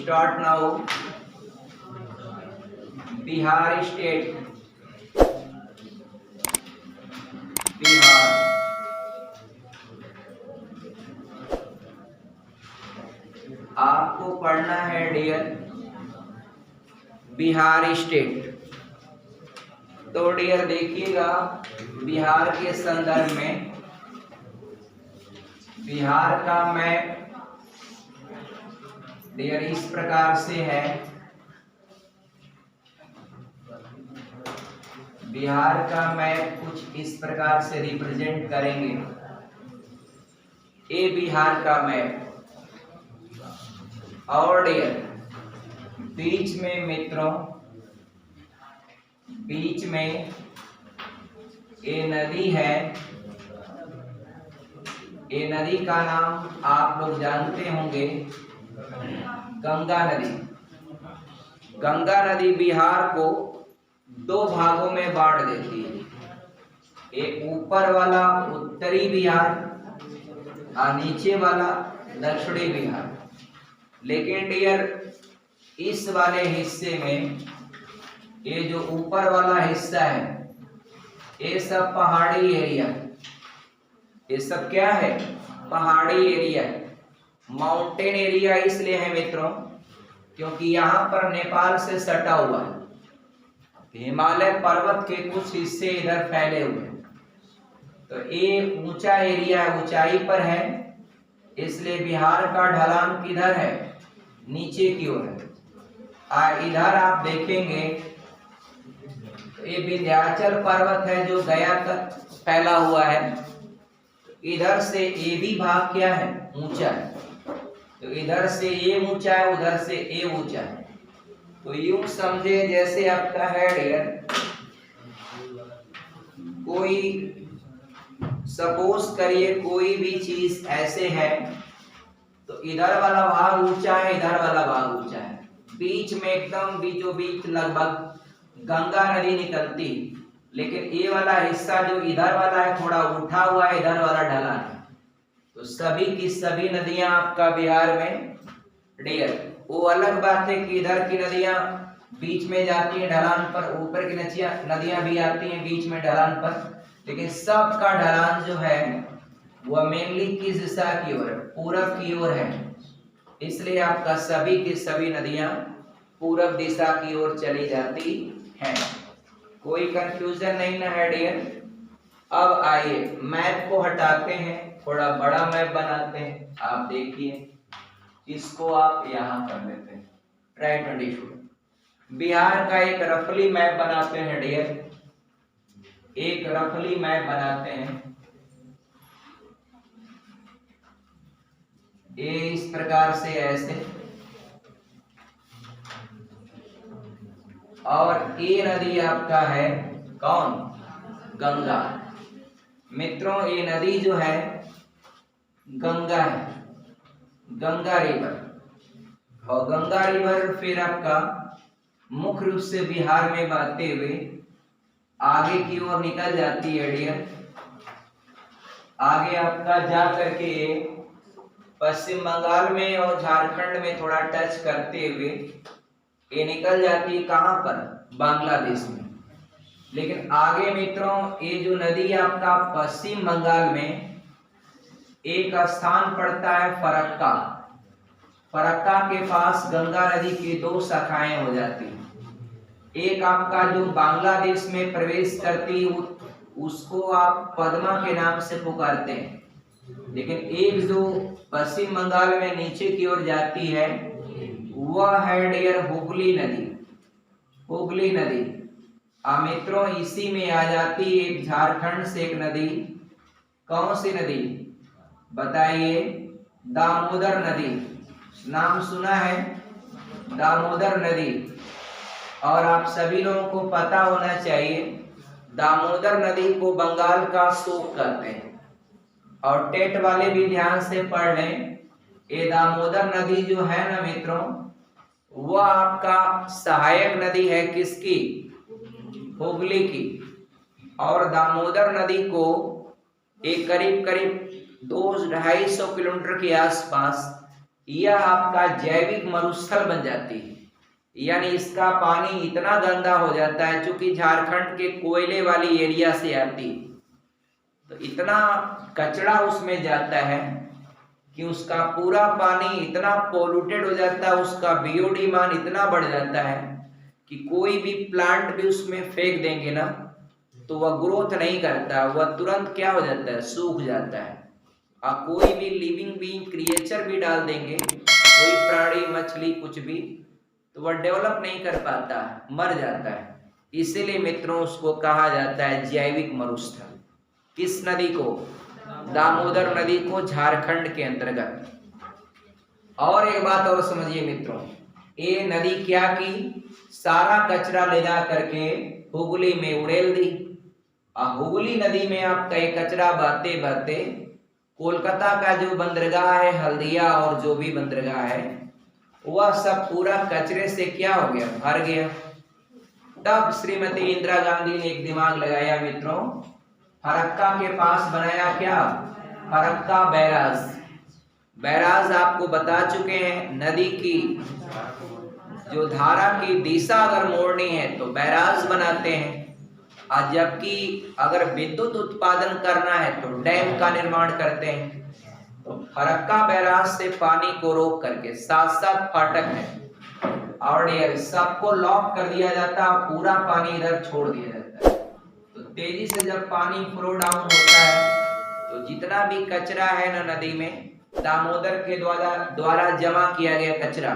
Start now. Bihar state, Bihar, आपको पढ़ना है डियर बिहार स्टेट। तो डियर देखिएगा, बिहार के संदर्भ में बिहार का मैप डियर इस प्रकार से है। बिहार का मैप कुछ इस प्रकार से रिप्रेजेंट करेंगे। ये बिहार का मैप, और डियर बीच में मित्रों, बीच में ये नदी है। ये नदी का नाम आप लोग जानते होंगे, गंगा नदी। गंगा नदी बिहार को दो भागों में बांट देती है। एक ऊपर वाला उत्तरी बिहार और नीचे वाला दक्षिणी बिहार। लेकिन डियर इस वाले हिस्से में ये जो ऊपर वाला हिस्सा है, ये सब पहाड़ी एरिया। ये सब क्या है? पहाड़ी एरिया, माउंटेन एरिया। इसलिए है मित्रों क्योंकि यहाँ पर नेपाल से सटा हुआ है। हिमालय पर्वत के कुछ हिस्से इधर फैले हुए हैं, तो ये ऊंचा एरिया है, ऊंचाई पर है। इसलिए बिहार का ढलान किधर है? नीचे की ओर है। इधर आप देखेंगे ये विंध्याचल पर्वत है जो गया तक फैला हुआ है। इधर से ये भी भाग क्या है? ऊंचा है। तो इधर से ये ऊंचा है, उधर से ये ऊंचा है। तो यूं समझे जैसे आपका है डियर, कोई सपोज करिए कोई भी चीज ऐसे है, तो इधर वाला भाग ऊंचा है, इधर वाला भाग ऊंचा है। बीच में एकदम बीचों बीच लगभग गंगा नदी निकलती, लेकिन ये वाला हिस्सा जो इधर वाला है थोड़ा उठा हुआ है, इधर वाला ढला है। तो सभी की सभी नदियां आपका बिहार में डियर, वो अलग बात है कि इधर की नदियां बीच में जाती हैं ढलान पर, ऊपर की नदियां भी आती हैं बीच में ढलान पर, लेकिन सबका ढलान जो है वह मेनली किस दिशा की ओर है? पूरब की ओर है। इसलिए आपका सभी की सभी नदियां पूरब दिशा की ओर चली जाती हैं। कोई कंफ्यूजन नहीं ना है डियर। अब आइए मैप को हटाते हैं, थोड़ा बड़ा मैप बनाते हैं। आप देखिए, इसको आप यहाँ कर लेते हैं। Right understood. बिहार का एक रफली मैप बनाते हैं डियर, एक रफली मैप बनाते हैं। ये इस प्रकार से ऐसे, और ये नदी आपका है कौन? गंगा। मित्रों ये नदी जो है गंगा है, गंगा रिवर। और गंगा रिवर फिर आपका मुख्य रूप से बिहार में बहते हुए आगे की ओर निकल जाती है डियर। आगे आपका जा करके पश्चिम बंगाल में और झारखंड में थोड़ा टच करते हुए ये निकल जाती है कहां पर? बांग्लादेश में। लेकिन आगे मित्रों ये जो नदी आपका पश्चिम बंगाल में एक स्थान पड़ता है फरक्का। फरक्का के पास गंगा नदी की दो शाखाएं हो जाती हैं। एक आपका जो बांग्लादेश में प्रवेश करती है उसको आप पद्मा के नाम से पुकारते हैं, लेकिन एक जो पश्चिम बंगाल में नीचे की ओर जाती है वह है डियर हुगली नदी। हुगली नदी मित्रों इसी में आ जाती है एक झारखंड से एक नदी। कौन सी नदी बताइए? दामोदर नदी। नाम सुना है? दामोदर नदी। और आप सभी लोगों को पता होना चाहिए दामोदर नदी को बंगाल का शोक कहते हैं। और टेट वाले भी ध्यान से पढ़ लें, ये दामोदर नदी जो है ना मित्रों, वह आपका सहायक नदी है किसकी? हुगली की। और दामोदर नदी को एक करीब करीब 200-250 किलोमीटर के आसपास यह आपका जैविक मरुस्थल बन जाती है। यानी इसका पानी इतना गंदा हो जाता है, चूंकि झारखंड के कोयले वाली एरिया से आती है, तो इतना कचरा उसमें जाता है कि उसका पूरा पानी इतना पोल्यूटेड हो जाता है, उसका बीओडी मान इतना बढ़ जाता है कि कोई भी प्लांट भी उसमें फेंक देंगे ना तो वह ग्रोथ नहीं करता, वह तुरंत क्या हो जाता है, सूख जाता है। और कोई भी लिविंग बीइंग क्रिएचर भी डाल देंगे, कोई प्राणी मछली कुछ भी, तो वह डेवलप नहीं कर पाता, मर जाता है। इसीलिए मित्रों उसको कहा जाता है जैविक मरुस्थल। किस नदी को? दामोदर नदी को, झारखंड के अंतर्गत। और एक बात और समझिए मित्रों, ये नदी क्या की, सारा कचरा ले जा करके हुगली में उड़ेल दी। हुगली नदी में आपका ये कचरा बहते बहते कोलकाता का जो बंदरगाह है हल्दिया और जो भी बंदरगाह है वह सब पूरा कचरे से क्या हो गया, भर गया। तब श्रीमती इंदिरा गांधी ने एक दिमाग लगाया मित्रों, फरक्का के पास बनाया क्या, फरक्का बैराज। बैराज आपको बता चुके हैं, नदी की जो धारा की दिशा अगर मोड़नी है तो बैराज बनाते हैं, और जबकि अगर विद्युत उत्पादन करना है तो डैम का निर्माण करते हैं। तो फरक्का बैराज से पानी को रोक करके 7-7 फाटक है और ये सबको लॉक कर दिया जाता है, पूरा पानी इधर छोड़ दिया जाता है। तो तेजी से जब पानी फ्लो डाउन होता है तो जितना भी कचरा है ना नदी में, दामोदर के द्वारा जमा किया गया कचरा,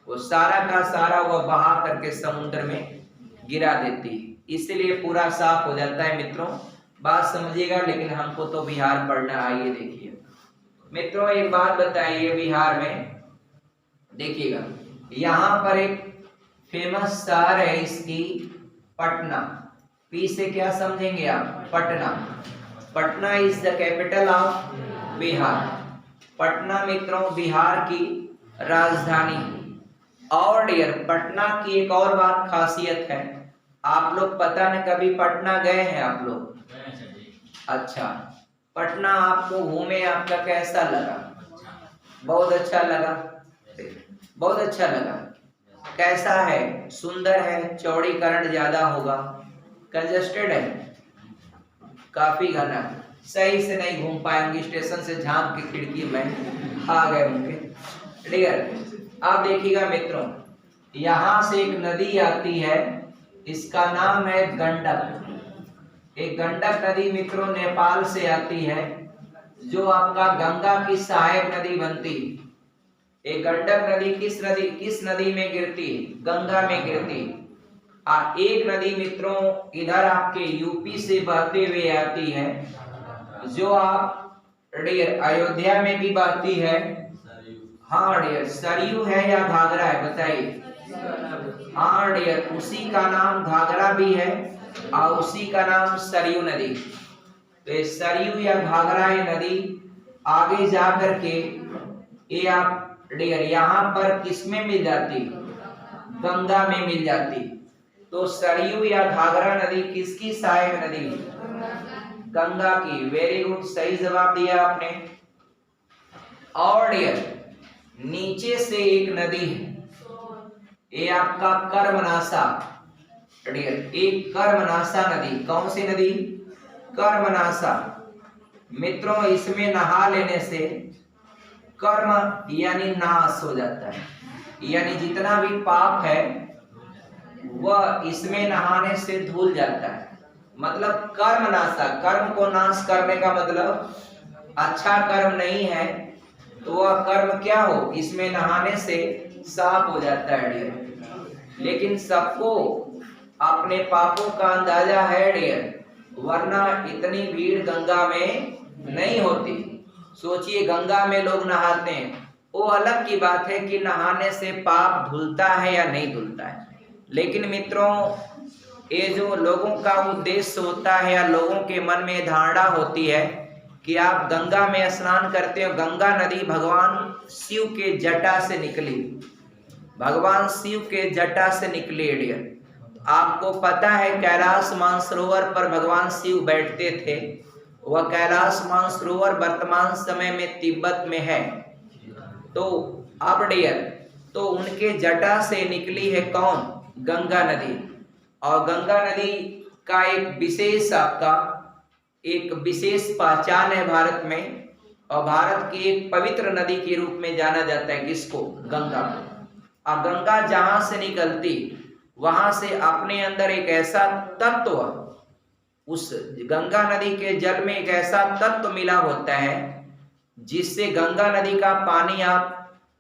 वो सारा का सारा वह बहा करके समुद्र में गिरा देती है। इसलिए पूरा साफ हो जाता है मित्रों। बात समझिएगा, लेकिन हमको तो बिहार पढ़ना। आइए देखिए मित्रों, एक बात बताइए, बिहार में देखिएगा यहाँ पर एक फेमस शहर है इसकी, पटना। पी से क्या समझेंगे आप, Patna. Patna is the capital of Bihar. Patna मित्रों बिहार की राजधानी। और डियर पटना की एक और बात खासियत है, आप लोग पता न कभी पटना गए हैं आप लोग? अच्छा, पटना आपको घूमे, आपका कैसा लगा? बहुत अच्छा लगा, बहुत अच्छा लगा। कैसा है? सुंदर है, चौड़ीकरण ज्यादा होगा, कंजेस्टेड है, काफी घना, सही से नहीं घूम पाएंगे, स्टेशन से झांक के खिड़की में आ गए होंगे। क्लियर? आप देखिएगा मित्रों, यहाँ से एक नदी आती है, इसका नाम है गंडक। एक गंडक नदी मित्रों नेपाल से आती है, जो आपका गंगा की सहायक नदी बनती। एक गंडक नदी किस नदी में गिरती? गंगा में गिरती। और एक नदी मित्रों इधर आपके यूपी से बहते हुए आती है, जो आप डियर अयोध्या में भी बहती है। हाँ डियर, सरयू है या घाघरा है बताइए? हाँ डियर, उसी का नाम घाघरा भी है और उसी का नाम सरयू नदी। तो ये सरयू या घाघरा ये नदी आगे जा करके ये आप डियर यहाँ पर किसमें मिल जाती? गंगा में मिल जाती। तो सरयू या घाघरा नदी किसकी सहायक नदी? गंगा की। वेरी गुड, सही जवाब दिया आपने। और डियर नीचे से एक नदी है, ये आपका कर्मनाशा। एक कर्मनाशा नदी। कौन सी नदी? कर्मनाशा। मित्रों इसमें नहा लेने से कर्म यानी नाश हो जाता है, यानी जितना भी पाप है वह इसमें नहाने से धुल जाता है। मतलब कर्मनाशा, कर्म को नाश करने का मतलब अच्छा कर्म नहीं है तो वह कर्म क्या हो, इसमें नहाने से साफ हो जाता है डियर। लेकिन सबको अपने पापों का अंदाजा है डियर, वरना इतनी भीड़ गंगा में नहीं होती। सोचिए गंगा में लोग नहाते हैं, वो अलग की बात है कि नहाने से पाप धुलता है या नहीं धुलता है। लेकिन मित्रों ये जो लोगों का उद्देश्य होता है या लोगों के मन में धारणा होती है कि आप गंगा में स्नान करते हो, गंगा नदी भगवान शिव के जटा से निकली, भगवान शिव के जटा से निकली डियर। आपको पता है कैलाश मानसरोवर पर भगवान शिव बैठते थे, वह कैलाश मानसरोवर वर्तमान समय में तिब्बत में है। तो अब डियर, तो उनके जटा से निकली है कौन? गंगा नदी। और गंगा नदी का एक विशेष आपका एक विशेष पहचान है भारत में, और भारत की एक पवित्र नदी के रूप में जाना जाता है किसको? गंगा को। और गंगा जहां से निकलती वहां से अपने अंदर एक ऐसा तत्व, उस गंगा नदी के जल में एक ऐसा तत्व मिला होता है जिससे गंगा नदी का पानी आप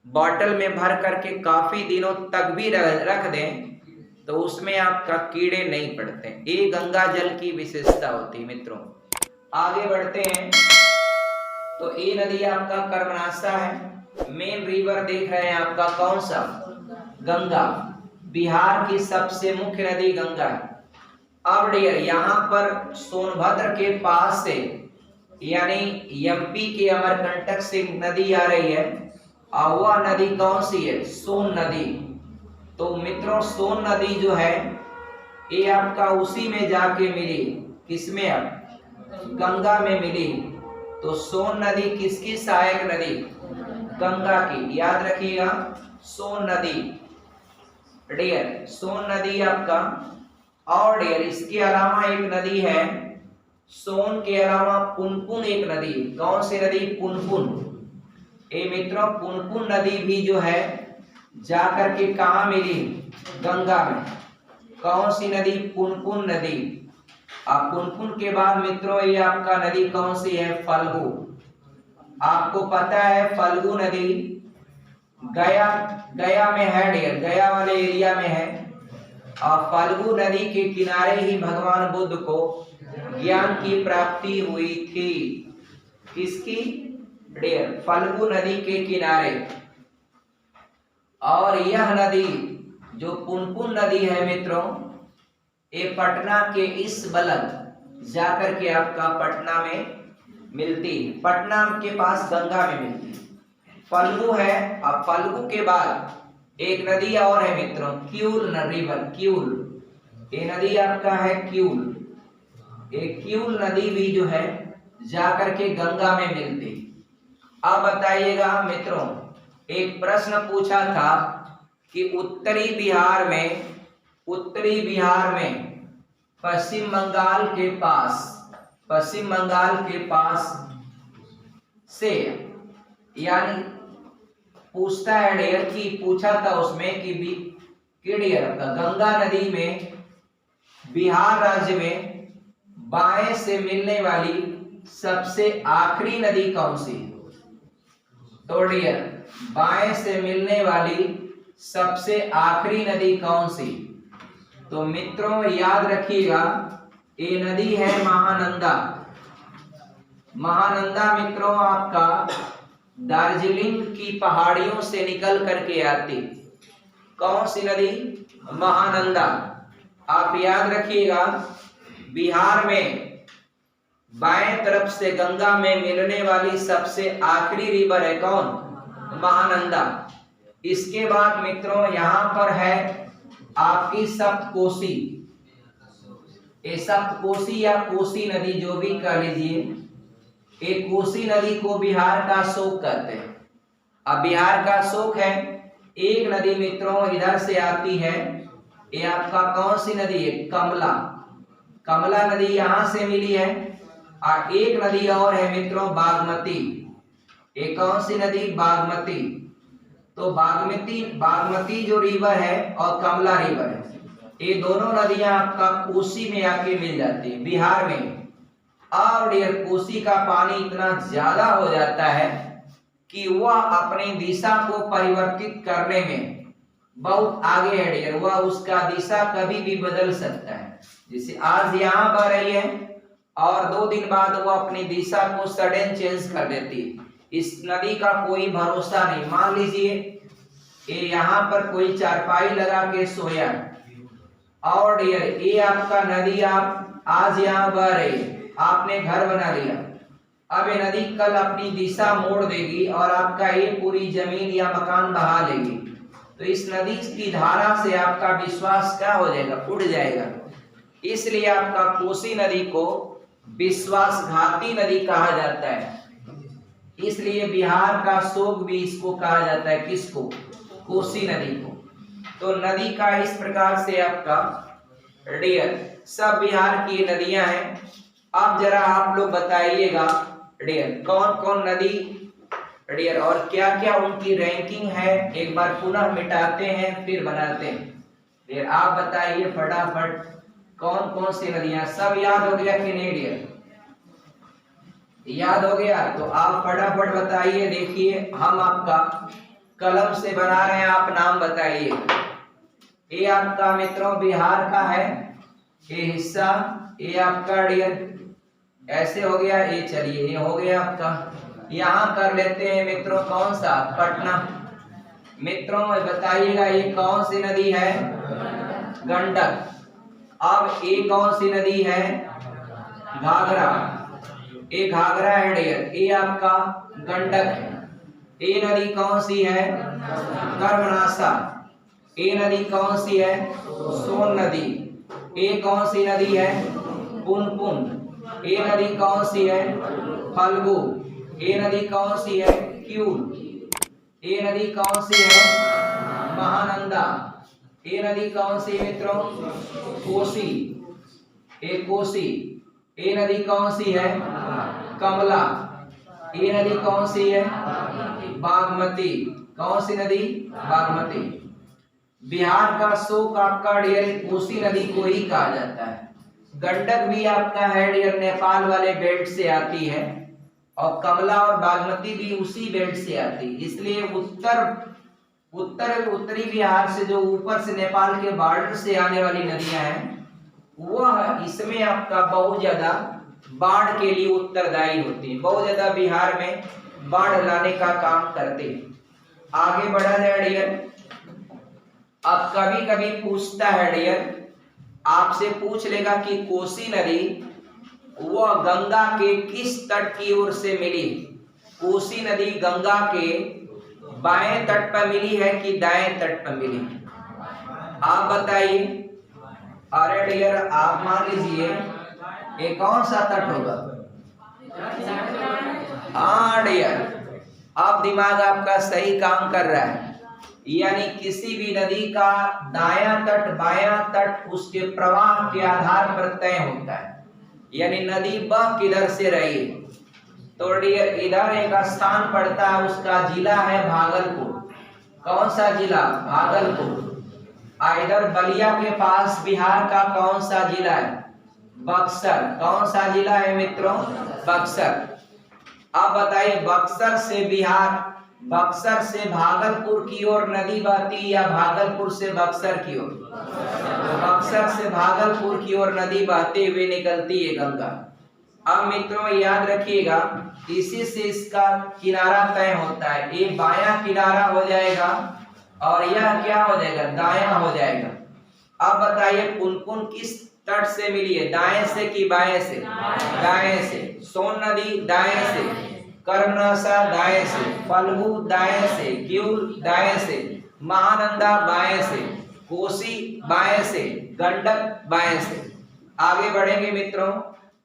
बॉटल में भर करके काफी दिनों तक भी रख दें तो उसमें आपका कीड़े नहीं पड़ते। ये गंगा जल की विशेषता होती है मित्रों। आगे बढ़ते हैं, तो ये नदी आपका कर्मनाशा है। मेन रिवर देख रहे हैं आपका कौन सा? गंगा। बिहार की सबसे मुख्य नदी गंगा है। अब डियर, यहाँ पर सोनभद्र के पास से यानी एमपी के अमरकंटक से नदी आ रही है, और वह नदी कौन सी है? सोन नदी। तो मित्रों सोन नदी जो है ये आपका उसी में जाके मिली, किसमें? अब गंगा में मिली। तो सोन नदी किसकी सहायक नदी? गंगा की। याद रखिएगा सोन नदी डियर, सोन नदी आपका। और डियर इसके अलावा एक नदी है, सोन के अलावा पुनपुन एक नदी। कौन सी नदी? पुनपुन। ये मित्रों पुनपुन नदी भी जो है जाकर के कहा मिली? गंगा में। कौन सी नदी? पुनपुन नदी। अब पुनपुन के बाद मित्रों ये आपका नदी कौन सी है? फल्गु। आपको पता है फल्गु नदी गया में है डियर, गया वाले एरिया में है। और फल्गु नदी के किनारे ही भगवान बुद्ध को ज्ञान की प्राप्ति हुई थी। किसकी? डियर फल्गु नदी के किनारे। और यह नदी जो पुनपुन नदी है मित्रों, ये पटना के इस बलग जाकर के आपका पटना में मिलती, पटना के पास गंगा में मिलती। फल्गु है। अब फल्गु के बाद एक नदी और है मित्रों, क्यूल रिवर। क्यूल, ये नदी आपका है क्यूल। एक क्यूल नदी भी जो है जाकर के गंगा में मिलती। अब बताइएगा मित्रों, एक प्रश्न पूछा था कि उत्तरी बिहार में पश्चिम बंगाल के पास से यानी पूछता है डियर की, पूछा था उसमें कि डियर गंगा नदी में बिहार राज्य में बाएं से मिलने वाली सबसे आखिरी नदी कौन सी? तो डियर बाएं से मिलने वाली सबसे आखिरी नदी कौन सी? तो मित्रों याद रखिएगा ये नदी है महानंदा। महानंदा मित्रों आपका दार्जिलिंग की पहाड़ियों से निकल करके आती। कौन सी नदी? महानंदा। आप याद रखिएगा बिहार में बाएं तरफ से गंगा में मिलने वाली सबसे आखिरी रिवर है कौन? महानंदा। इसके बाद मित्रों यहाँ पर है आपकी सप्तकोशी। ये सप्तकोशी या कोसी नदी जो भी कह लीजिए, एक कोसी नदी को बिहार का शोक कहते हैं। अब बिहार का शोक है। एक नदी मित्रों इधर से आती है, ये आपका कौन सी नदी है? कमला। कमला नदी यहां से मिली है। और एक नदी और है मित्रों बागमती। ये कौन सी नदी? बागमती। तो बागमती जो रिवर है और कमला रिवर है, ये दोनों नदियां आपका कोसी में आके मिल जाती है बिहार में। और डियर कोसी का पानी इतना ज्यादा हो जाता है कि वह अपनी दिशा को परिवर्तित करने में बहुत आगे है डियर। वह उसका दिशा कभी भी बदल सकता है। जैसे आज यहाँ बह रही है और 2 दिन बाद वह अपनी दिशा को सडन चेंज कर देती है। इस नदी का कोई भरोसा नहीं। मान लीजिए ये यहाँ पर कोई चारपाई लगा के सोया और डियर ये आपका नदी आप आज यहाँ बह रही है, आपने घर बना लिया। अब ये नदी कल अपनी दिशा मोड़ देगी और आपका ये पूरी जमीन या मकान बहा लेगी। तो इस नदी की धारा से आपका विश्वास क्या हो जाएगा? उड़ जाएगा। इसलिए आपका कोसी नदी को विश्वासघाती नदी कहा जाता है। इसलिए बिहार का शोक भी इसको कहा जाता है, किसको? कोसी नदी को। तो नदी का इस प्रकार से आपका डियर सब बिहार की नदियां हैं। अब जरा आप लोग बताइएगा डियर कौन कौन नदी डियर और क्या क्या उनकी रैंकिंग है, एक बार पुनः मिटाते हैं फिर बनाते हैं। डियर आप बताइए फटाफट कौन कौन सी नदियां, सब याद हो गया कि नहीं डियर? याद हो गया तो आप फटाफट बताइए। देखिए हम आपका कलम से बना रहे हैं, आप नाम बताइए। ये आपका मित्रों बिहार का है ये हिस्सा, ये आपका डियर ऐसे हो गया। ये चलिए ये हो गया आपका, यहाँ कर लेते हैं मित्रों कौन सा? पटना। मित्रों बताइएगा ये कौन सी नदी है? गंडक। अब ये कौन सी नदी है? घाघरा। ये घाघरा है डियर, ये आपका गंडक है। ये नदी कौन सी है? कर्मनाशा। ये नदी कौन सी है? सोन नदी। ये कौन सी नदी है? पुनपुन। ये नदी कौन सी है? फल्गु। ये नदी कौन सी है? क्यूल। ये नदी कौन सी है? महानंदा। ये नदी कौन सी मित्रों? कोसी। ये कोसी। ये नदी कौन सी है? कमला। ये नदी कौन सी है? बागमती। कौन सी नदी? बागमती। बिहार का शोक आपका डियर कोसी नदी को ही कहा जाता है। गंडक भी आपका है डियर नेपाल वाले बेल्ट से आती है और कमला और बागमती भी उसी बेल्ट से आती है। इसलिए उत्तरी बिहार से जो ऊपर से नेपाल के बॉर्डर से आने वाली नदियां हैं वह इसमें आपका बहुत ज्यादा बाढ़ के लिए उत्तरदायी होती है, बहुत ज्यादा बिहार में बाढ़ लाने का काम करते हैं। आगे बढ़ा जाए डियर। अब कभी कभी पूछता है डियर, आपसे पूछ लेगा कि कोसी नदी वह गंगा के किस तट की ओर से मिली? कोसी नदी गंगा के बाएं तट पर मिली है कि दाएं तट पर मिली? आप बताइए। अरे डियर आप मान लीजिए ये कौन सा तट होगा? हाँ डियर अब दिमाग आपका सही काम कर रहा है। यानी किसी भी नदी का दायां तट बायां तट उसके प्रवाह के आधार पर तय होता है। यानी नदी बह किधर से रही तो डियर इधर एक स्थान पड़ता है, उसका जिला है भागलपुर। कौन सा जिला? भागलपुर। इधर बलिया के पास बिहार का कौन सा जिला है? बक्सर। कौन सा जिला है मित्रों? बक्सर। अब बताइए बक्सर से भागलपुर की ओर नदी बहती या भागलपुर से बक्सर की ओर? तो बक्सर से भागलपुर की ओर नदी बहते हुए निकलती है गंगा। अब मित्रों याद रखिएगा इसी से इसका किनारा तय होता है। ये बायां किनारा हो जाएगा और यह क्या हो जाएगा? दायां हो जाएगा। अब बताइए पुनपुन किस तट से मिली है? दाएं से कि बाएं से? दाएं से। सोन नदी दाएं से, कर्मनाशा दाएं से, फल्गु दाएं से, क्यूल दाएं से, महानंदा बाएं से, कोसी बाएं से, गंडक बाएं से। आगे बढ़ेंगे मित्रों।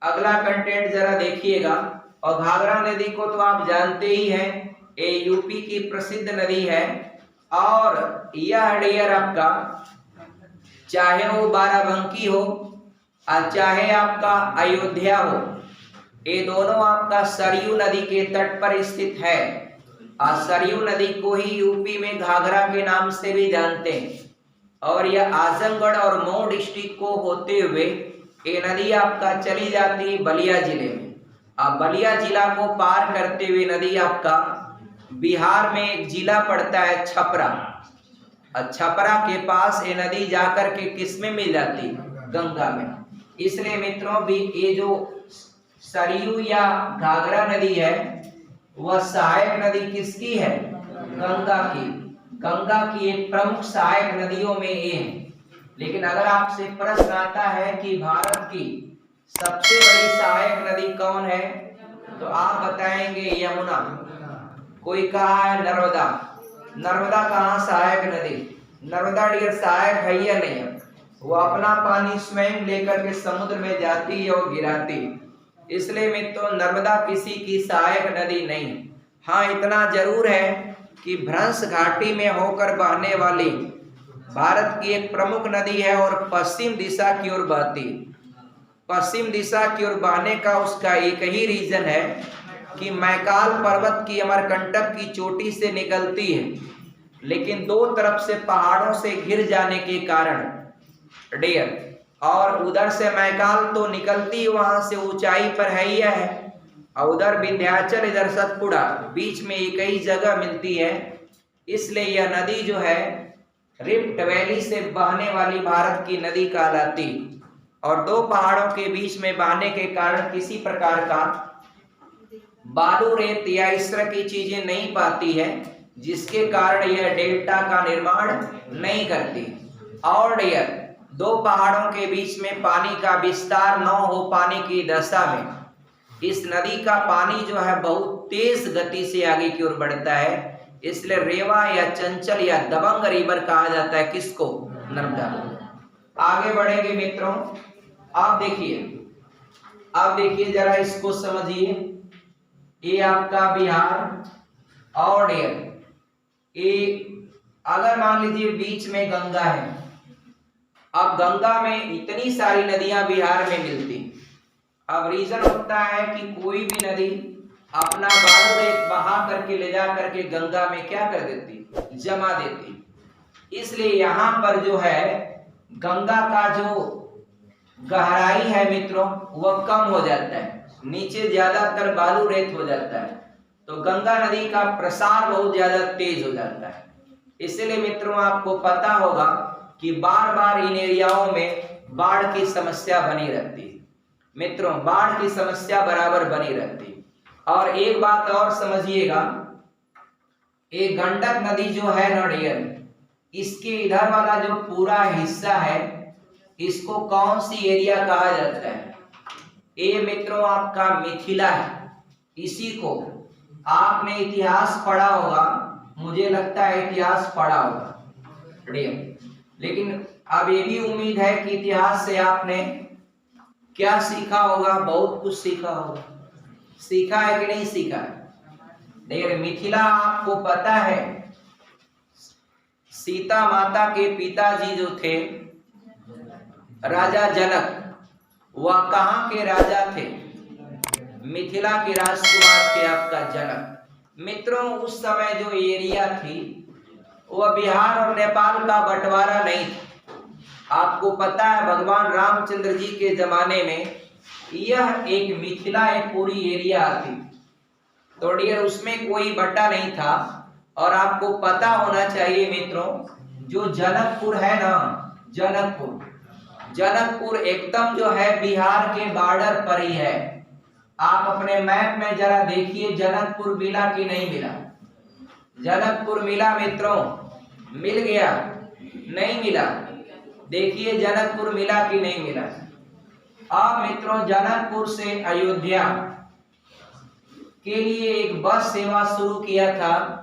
अगला कंटेंट जरा देखिएगा। और घाघरा नदी को तो आप जानते ही हैं, ये यूपी की प्रसिद्ध नदी है। और यह डियर आपका चाहे वो बाराबंकी हो और चाहे आपका अयोध्या हो, ये दोनों आपका सरयू नदी के तट पर स्थित है। और सरयू नदी को ही यूपी में घाघरा के नाम से भी जानते हैं। और यह आजमगढ़ और मऊ डिस्ट्रिक्ट को होते हुए ये नदी आपका चली जाती है बलिया जिले में। अब बलिया जिला को पार करते हुए नदी आपका बिहार में एक जिला पड़ता है छपरा। और छपरा के पास ये नदी जाकर के किस में मिल जाती? गंगा में। इसलिए मित्रों भी ये जो सरयू या घाघरा नदी है वह सहायक नदी किसकी है? गंगा की। गंगा की एक प्रमुख सहायक नदियों में ये है। लेकिन अगर आपसे प्रश्न आता है कि भारत की सबसे बड़ी सहायक नदी कौन है तो आप बताएंगे यमुना। कोई कहा है नर्मदा। नर्मदा कहाँ सहायक नदी? नर्मदा डियर सहायक है या नहीं है? वो अपना पानी स्वयं लेकर के समुद्र में जाती है और गिराती है। इसलिए मित्रों नर्मदा किसी की सहायक नदी नहीं है। हाँ, इतना जरूर है कि भ्रंश घाटी में होकर बहने वाली भारत की एक प्रमुख नदी है और पश्चिम दिशा की ओर बहती। पश्चिम दिशा की ओर बहने का उसका एक ही रीजन है कि मैकाल पर्वत की अमरकंटक की चोटी से निकलती है, लेकिन दो तरफ से पहाड़ों से घिर जाने के कारण डियर, और उधर से मैकाल तो निकलती वहां से ऊंचाई पर है ही है, और उधर विंध्याचल इधर सतपुड़ा, बीच में एक ही जगह मिलती है। इसलिए यह नदी जो है रिफ्ट वैली से बहने वाली भारत की नदी कहलाती, और दो पहाड़ों के बीच में बहने के कारण किसी प्रकार का बालू रेत या इस तरह की चीजें नहीं पाती है, जिसके कारण यह डेल्टा का निर्माण नहीं करती। और डियर, दो पहाड़ों के बीच में पानी का विस्तार न हो पाने की दशा में इस नदी का पानी जो है बहुत तेज गति से आगे की ओर बढ़ता है, इसलिए रेवा या चंचल या दबंग रिवर कहा जाता है किसको? नर्मदा। आगे बढ़ेंगे मित्रों। आप देखिए जरा इसको समझिए। ये आपका बिहार, और ये अगर मान लीजिए बीच में गंगा है। अब गंगा में इतनी सारी नदियां बिहार में मिलती, अब रीजन होता है कि कोई भी नदी अपना बालू रेत बहा करके ले जा करके गंगा में क्या कर देती? जमा देती। इसलिए यहाँ पर जो है गंगा का जो गहराई है मित्रों वह कम हो जाता है, नीचे ज्यादातर बालू रेत हो जाता है, तो गंगा नदी का प्रसार बहुत ज्यादा तेज हो जाता है। इसलिए मित्रों आपको पता होगा कि बार बार इन एरियाओं में बाढ़ की समस्या बनी रहती है। मित्रों, बाढ़ की समस्या बराबर बनी रहती। और एक बात और समझिएगा, एक गंडक नदी जो है ना डियर, इसके इधर वाला जो पूरा हिस्सा है इसको कौन सी एरिया कहा जाता है? ये मित्रों आपका मिथिला है। इसी को आपने इतिहास पढ़ा होगा, मुझे लगता है इतिहास पढ़ा होगा डियर, लेकिन अब ये भी उम्मीद है कि इतिहास से आपने क्या सीखा होगा? बहुत कुछ सीखा होगा। सीखा है कि नहीं सीखा? देखिए मिथिला आपको पता है सीता माता के पिताजी जो थे राजा जनक, वह कहाँ के राजा थे? मिथिला के राजकुमार थे आपका जनक। मित्रों उस समय जो एरिया थी वह बिहार और नेपाल का बंटवारा नहीं था। आपको पता है भगवान रामचंद्र जी के जमाने में यह एक मिथिला एक पूरी एरिया थी, तो डियर उसमें कोई बटा नहीं था। और आपको पता होना चाहिए मित्रों, जो जनकपुर है ना, जनकपुर एकदम जो है बिहार के बॉर्डर पर ही है। आप अपने मैप में जरा देखिए जनकपुर मिला कि नहीं मिला? जनकपुर मिला मित्रों? मिल गया? नहीं मिला? देखिए जनकपुर मिला कि नहीं मिला? अब मित्रों जनकपुर से अयोध्या के लिए एक बस सेवा शुरू किया था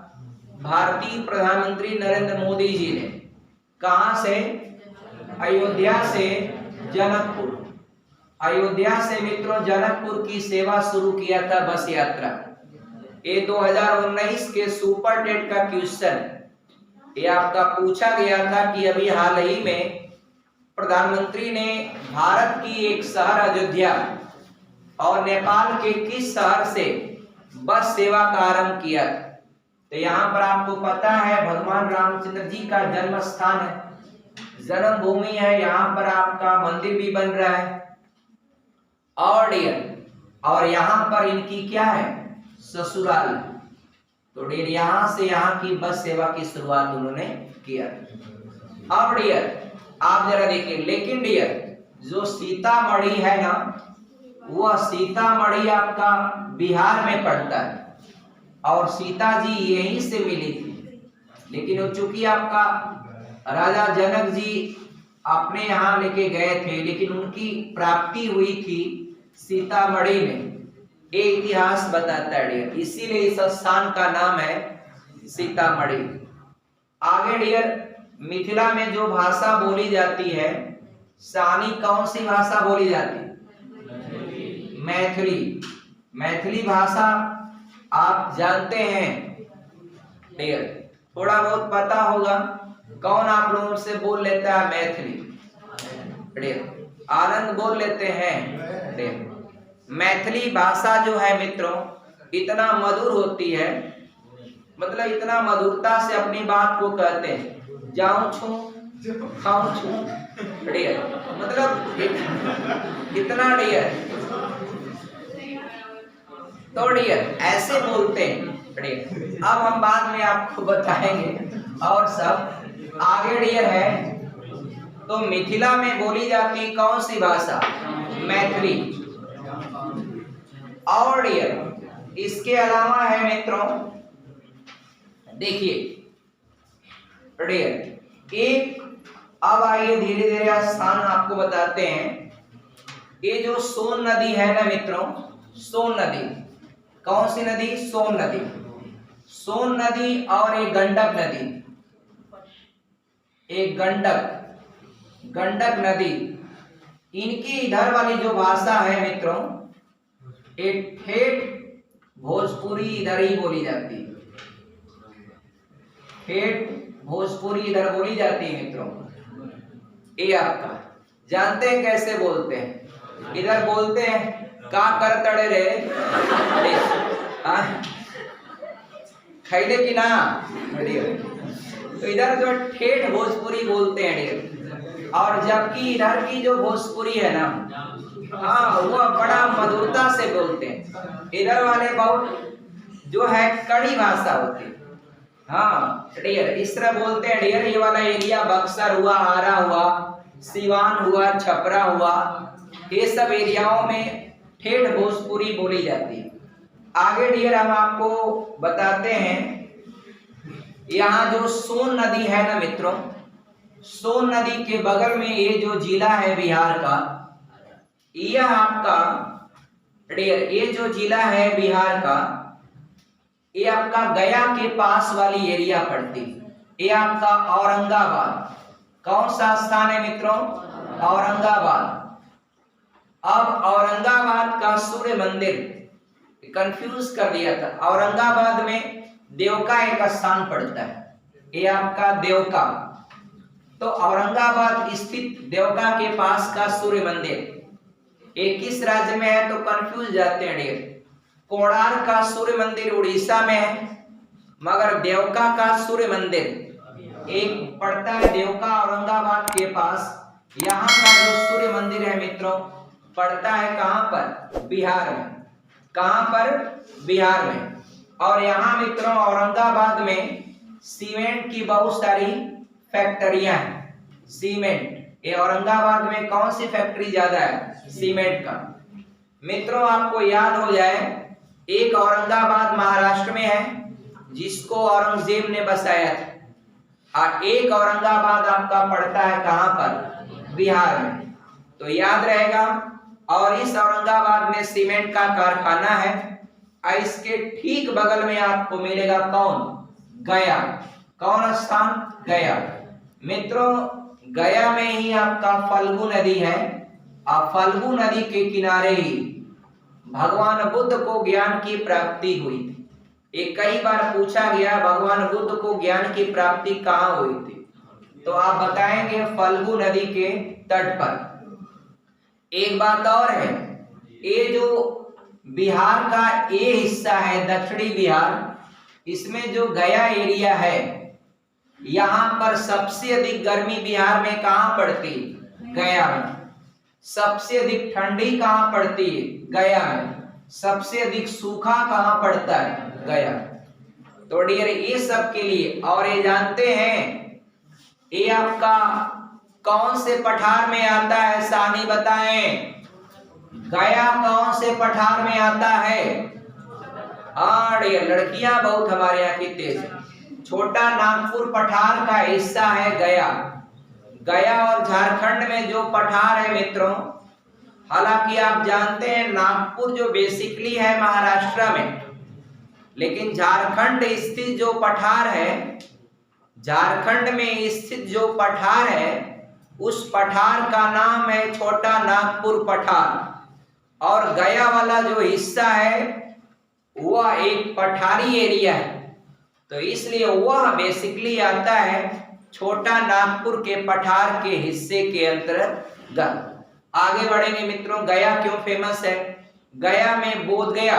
भारतीय प्रधानमंत्री नरेंद्र मोदी जी ने। कहां से? अयोध्या से जनकपुर। अयोध्या से मित्रों जनकपुर की सेवा शुरू किया था बस यात्रा। ये 2019 के सुपर टेट का क्वेश्चन ये आपका पूछा गया था कि अभी हाल ही में प्रधानमंत्री ने भारत की एक शहर अयोध्या और नेपाल के किस शहर से बस सेवा का आरंभ किया था? तो यहाँ पर आपको पता है भगवान रामचंद्र जी का जन्म स्थान है, जन्मभूमि है, यहाँ पर आपका मंदिर भी बन रहा है। और यहाँ पर इनकी क्या है? ससुराल। तो डियर यहाँ से यहाँ की बस सेवा की शुरुआत उन्होंने किया। अब डियर आप जरा देखिए, लेकिन डियर जो सीतामढ़ी है ना, वह सीतामढ़ी आपका बिहार में पड़ता है और सीता जी यहीं से मिली थी, लेकिन चूंकि आपका राजा जनक जी अपने यहाँ लेके गए थे, लेकिन उनकी प्राप्ति हुई थी सीतामढ़ी में, ये इतिहास बताता है डियर, इसीलिए इस स्थान का नाम है सीतामढ़ी। आगे डियर मिथिला में जो भाषा बोली जाती है, सानी कौन सी भाषा बोली जाती है? मैथिली। मैथिली भाषा आप जानते हैं डियर, थोड़ा बहुत पता होगा। कौन आप लोगों से बोल लेता है मैथिली डियर? आनंद बोल लेते हैं डियर। मैथिली भाषा जो है मित्रों इतना मधुर होती है, मतलब इतना मधुरता से अपनी बात को कहते हैं। जाऊं छू खाऊं छू डियर, मतलब इतना डियर। तो डियर ऐसे बोलते हैं डियर। अब हम बाद में आपको बताएंगे और सब आगे डियर है। तो मिथिला में बोली जाती कौन सी भाषा? मैथिली। और डियर इसके अलावा है मित्रों, देखिए डियर एक, अब आइए धीरे धीरे स्थान आपको बताते हैं। ये जो सोन नदी है ना मित्रों, सोन नदी, कौन सी नदी? सोन नदी। सोन नदी और एक गंडक नदी, एक गंडक नदी, इनकी इधर वाली जो भाषा है मित्रों, एक ठेठ भोजपुरी इधर ही बोली जाती है। ठेठ भोजपुरी इधर बोली जाती है मित्रों। ये आपका जानते हैं कैसे बोलते हैं? इधर बोलते हैं का कर तड़े रे खैले की ना। तो इधर जो ठेठ भोजपुरी बोलते हैं डियर, और जबकि इधर की जो भोजपुरी है ना, हाँ वो बड़ा मधुरता से बोलते हैं। इधर वाले बहुत जो है कड़ी भाषा होती है। हाँ डियर इस तरह बोलते हैं डियर। ये वाला एरिया बक्सर हुआ, आरा हुआ, सिवान हुआ, छपरा हुआ, ये सब एरियाओं में ठेठ भोजपुरी बोली जाती है। आगे डियर हम आपको बताते हैं, यहाँ जो सोन नदी है ना मित्रों, सोन नदी के बगल में ये जो जिला है बिहार का, यह आपका डियर, ये जो जिला है बिहार का, ये आपका गया के पास वाली एरिया पड़ती। ये आपका औरंगाबाद, कौन सा स्थान है मित्रों? औरंगाबाद। अब औरंगाबाद का सूर्य मंदिर कंफ्यूज कर दिया था। औरंगाबाद में देवका एक स्थान पड़ता है, ये आपका देवका। तो औरंगाबाद स्थित देवका के पास का सूर्य मंदिर ये किस राज्य में है? तो कंफ्यूज जाते हैं डियर। कोणार्क का सूर्य मंदिर उड़ीसा में है, मगर देवका का सूर्य मंदिर एक पड़ता है देवका औरंगाबाद के पास। यहाँ का जो सूर्य मंदिर है मित्रों पड़ता है कहाँ पर? बिहार में। कहाँ पर? बिहार में। और यहाँ मित्रों औरंगाबाद में सीमेंट की बहुत सारी फैक्ट्रियां हैं। सीमेंट, ये औरंगाबाद में कौन सी फैक्ट्री ज्यादा है? सीमेंट का। मित्रों आपको याद हो जाए, एक औरंगाबाद महाराष्ट्र में है जिसको औरंगजेब ने बसाया था, और एक औरंगाबाद आपका पड़ता है कहाँ पर? बिहार में। तो याद रहेगा। और इस औरंगाबाद में सीमेंट का कारखाना है, और इसके ठीक बगल में आपको मिलेगा कौन? गया। कौन स्थान? गया। मित्रों गया में ही आपका फल्गु नदी है, और फल्गु नदी के किनारे ही भगवान बुद्ध को ज्ञान की प्राप्ति हुई थी। ये कई बार पूछा गया भगवान बुद्ध को ज्ञान की प्राप्ति कहाँ हुई थी, तो आप बताएंगे फल्गु नदी के तट पर। एक बात और है, ये जो बिहार का ये हिस्सा है दक्षिणी बिहार, इसमें जो गया एरिया है, यहाँ पर सबसे अधिक गर्मी बिहार में कहाँ पड़ती? गया में। सबसे अधिक ठंडी कहाँ पड़ती है? गया में। सबसे अधिक सूखा कहाँ पड़ता है? गया। तो डियर ये सब के लिए, और ये जानते हैं ये आपका कौन से पठार में आता है? सानी बताएं। गया कौन से पठार में आता है? लड़कियां बहुत हमारे यहाँ की तेज है। छोटा नागपुर पठार का हिस्सा है गया। गया और झारखंड में जो पठार है मित्रों, हालांकि आप जानते हैं नागपुर जो बेसिकली है महाराष्ट्र में, लेकिन झारखंड स्थित जो पठार है, झारखंड में स्थित जो पठार है, उस पठार का नाम है छोटा नागपुर पठार। और गया वाला जो हिस्सा है वह एक पठारी एरिया है, तो इसलिए वह बेसिकली आता है छोटा नागपुर के पठार के हिस्से के अंतर्गत। आगे बढ़ेंगे मित्रों, गया क्यों फेमस है? गया में बोध गया